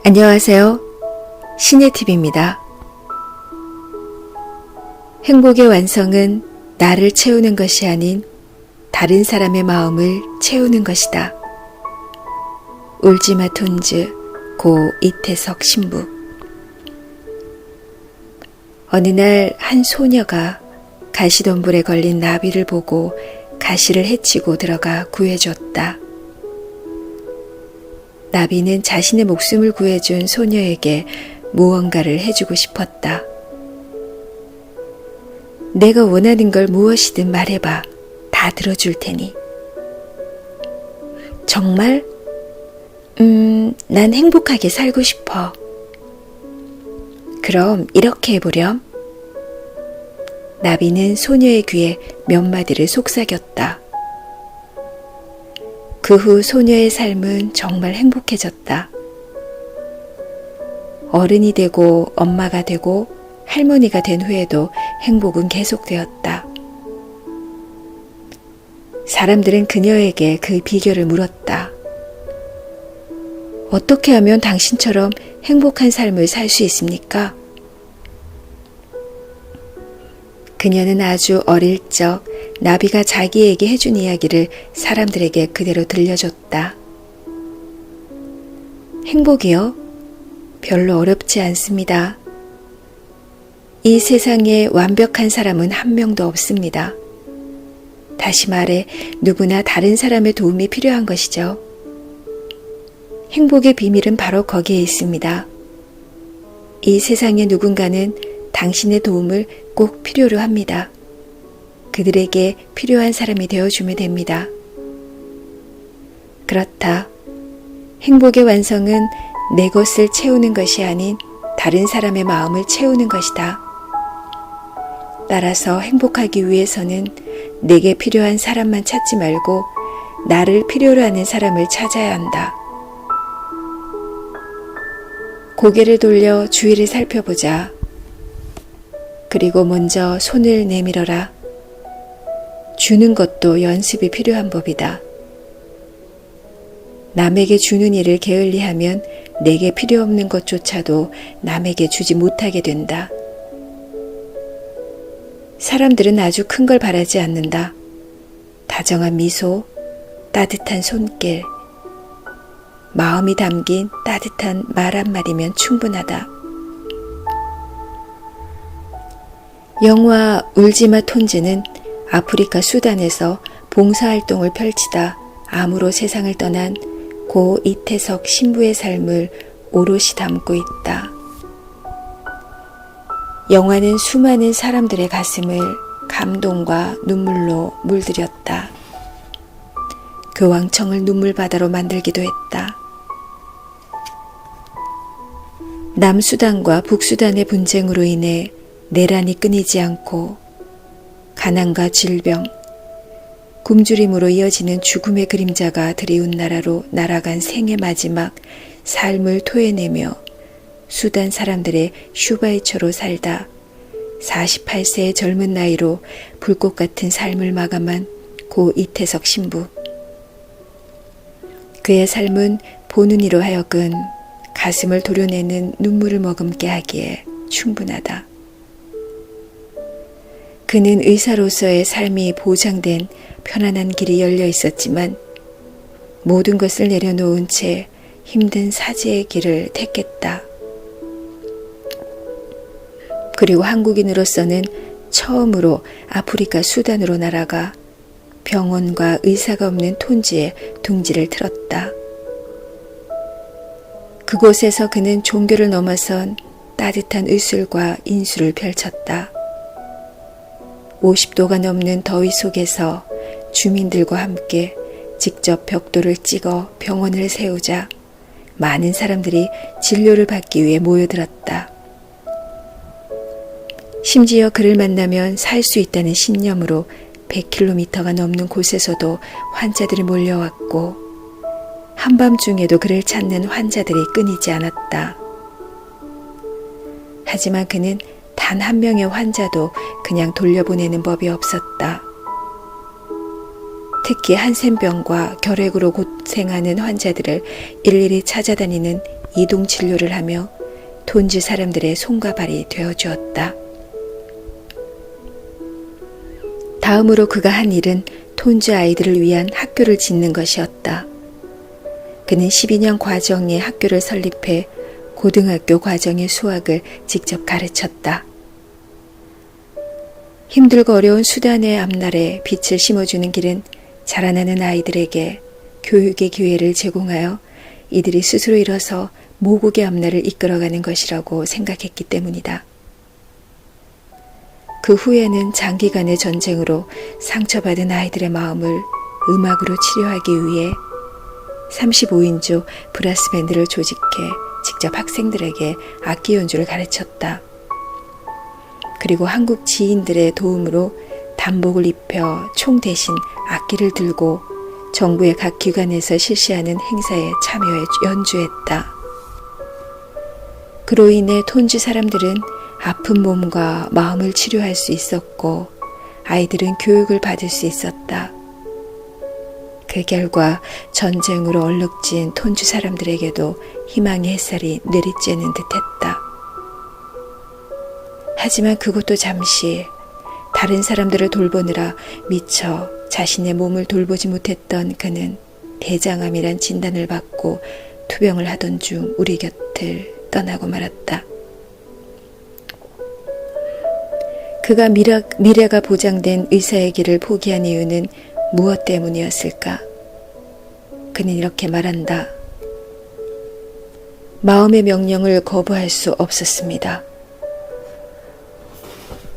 안녕하세요. 신혜TV입니다. 행복의 완성은 나를 채우는 것이 아닌 다른 사람의 마음을 채우는 것이다. 울지마 톤즈 고 이태석 신부. 어느 날 한 소녀가 가시덤불에 걸린 나비를 보고 가시를 헤치고 들어가 구해줬다. 나비는 자신의 목숨을 구해준 소녀에게 무언가를 해주고 싶었다. 내가 원하는 걸 무엇이든 말해봐. 다 들어줄 테니. 정말? 난 행복하게 살고 싶어. 그럼 이렇게 해보렴. 나비는 소녀의 귀에 몇 마디를 속삭였다. 그 후 소녀의 삶은 정말 행복해졌다. 어른이 되고 엄마가 되고 할머니가 된 후에도 행복은 계속되었다. 사람들은 그녀에게 그 비결을 물었다. 어떻게 하면 당신처럼 행복한 삶을 살 수 있습니까? 그녀는 아주 어릴 적 나비가 자기에게 해준 이야기를 사람들에게 그대로 들려줬다. 행복이요? 별로 어렵지 않습니다. 이 세상에 완벽한 사람은 한 명도 없습니다. 다시 말해 누구나 다른 사람의 도움이 필요한 것이죠. 행복의 비밀은 바로 거기에 있습니다. 이 세상의 누군가는 당신의 도움을 꼭 필요로 합니다. 그들에게 필요한 사람이 되어주면 됩니다. 그렇다. 행복의 완성은 내 것을 채우는 것이 아닌 다른 사람의 마음을 채우는 것이다. 따라서 행복하기 위해서는 내게 필요한 사람만 찾지 말고 나를 필요로 하는 사람을 찾아야 한다. 고개를 돌려 주위를 살펴보자. 그리고 먼저 손을 내밀어라. 주는 것도 연습이 필요한 법이다. 남에게 주는 일을 게을리하면 내게 필요 없는 것조차도 남에게 주지 못하게 된다. 사람들은 아주 큰 걸 바라지 않는다. 다정한 미소, 따뜻한 손길, 마음이 담긴 따뜻한 말 한마디면 충분하다. 영화 울지마 톤즈는 아프리카 수단에서 봉사활동을 펼치다 암으로 세상을 떠난 고 이태석 신부의 삶을 오롯이 담고 있다. 영화는 수많은 사람들의 가슴을 감동과 눈물로 물들였다. 교황청을 눈물바다로 만들기도 했다. 남수단과 북수단의 분쟁으로 인해 내란이 끊이지 않고 가난과 질병, 굶주림으로 이어지는 죽음의 그림자가 드리운 나라로 날아간 생의 마지막 삶을 토해내며 수단 사람들의 슈바이처로 살다 48세의 젊은 나이로 불꽃 같은 삶을 마감한 고 이태석 신부. 그의 삶은 보는 이로 하여금 가슴을 도려내는 눈물을 머금게 하기에 충분하다. 그는 의사로서의 삶이 보장된 편안한 길이 열려 있었지만 모든 것을 내려놓은 채 힘든 사제의 길을 택했다. 그리고 한국인으로서는 처음으로 아프리카 수단으로 날아가 병원과 의사가 없는 톤지에 둥지를 틀었다. 그곳에서 그는 종교를 넘어선 따뜻한 의술과 인술을 펼쳤다. 50도가 넘는 더위 속에서 주민들과 함께 직접 벽돌을 찍어 병원을 세우자 많은 사람들이 진료를 받기 위해 모여들었다. 심지어 그를 만나면 살 수 있다는 신념으로 100km가 넘는 곳에서도 환자들이 몰려왔고 한밤중에도 그를 찾는 환자들이 끊이지 않았다. 하지만 그는 단 한 명의 환자도 그냥 돌려보내는 법이 없었다. 특히 한센병과 결핵으로 고생하는 환자들을 일일이 찾아다니는 이동 진료를 하며 톤주 사람들의 손과 발이 되어주었다. 다음으로 그가 한 일은 톤주 아이들을 위한 학교를 짓는 것이었다. 그는 12년 과정의 학교를 설립해 고등학교 과정의 수학을 직접 가르쳤다. 힘들고 어려운 수단의 앞날에 빛을 심어주는 길은 자라나는 아이들에게 교육의 기회를 제공하여 이들이 스스로 일어서 모국의 앞날을 이끌어가는 것이라고 생각했기 때문이다. 그 후에는 장기간의 전쟁으로 상처받은 아이들의 마음을 음악으로 치료하기 위해 35인조 브라스 밴드를 조직해 직접 학생들에게 악기 연주를 가르쳤다. 그리고 한국 지인들의 도움으로 단복을 입혀 총 대신 악기를 들고 정부의 각 기관에서 실시하는 행사에 참여해 연주했다. 그로 인해 톤주 사람들은 아픈 몸과 마음을 치료할 수 있었고 아이들은 교육을 받을 수 있었다. 그 결과 전쟁으로 얼룩진 톤주 사람들에게도 희망의 햇살이 내리쬐는 듯했다. 하지만 그것도 잠시 다른 사람들을 돌보느라 미처 자신의 몸을 돌보지 못했던 그는 대장암이란 진단을 받고 투병을 하던 중 우리 곁을 떠나고 말았다. 그가 미래가 보장된 의사의 길을 포기한 이유는 무엇 때문이었을까? 그는 이렇게 말한다. 마음의 명령을 거부할 수 없었습니다.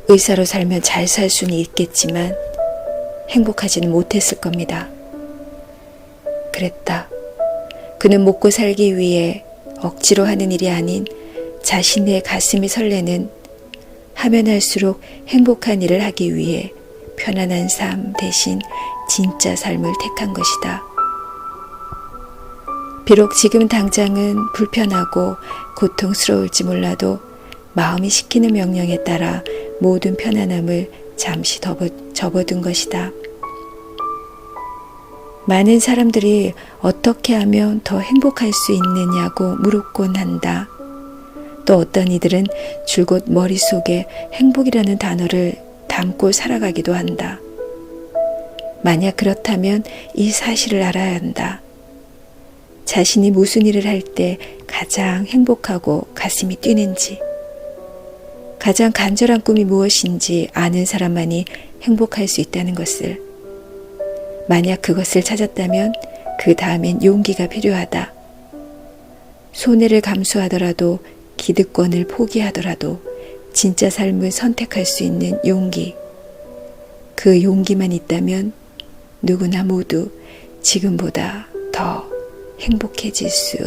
의사로 살면 잘 살 수는 있겠지만 행복하지는 못했을 겁니다. 그랬다. 그는 먹고 살기 위해 억지로 하는 일이 아닌 자신의 가슴이 설레는 하면 할수록 행복한 일을 하기 위해 편안한 삶 대신 진짜 삶을 택한 것이다. 비록 지금 당장은 불편하고 고통스러울지 몰라도 마음이 시키는 명령에 따라 모든 편안함을 잠시 접어둔 것이다. 많은 사람들이 어떻게 하면 더 행복할 수 있느냐고 묻곤 한다. 또 어떤 이들은 줄곧 머릿속에 행복이라는 단어를 담고 살아가기도 한다. 만약 그렇다면 이 사실을 알아야 한다. 자신이 무슨 일을 할 때 가장 행복하고 가슴이 뛰는지, 가장 간절한 꿈이 무엇인지 아는 사람만이 행복할 수 있다는 것을. 만약 그것을 찾았다면 그 다음엔 용기가 필요하다. 손해를 감수하더라도 기득권을 포기하더라도 진짜 삶을 선택할 수 있는 용기. 그 용기만 있다면 누구나 모두 지금보다 더 행복해질 수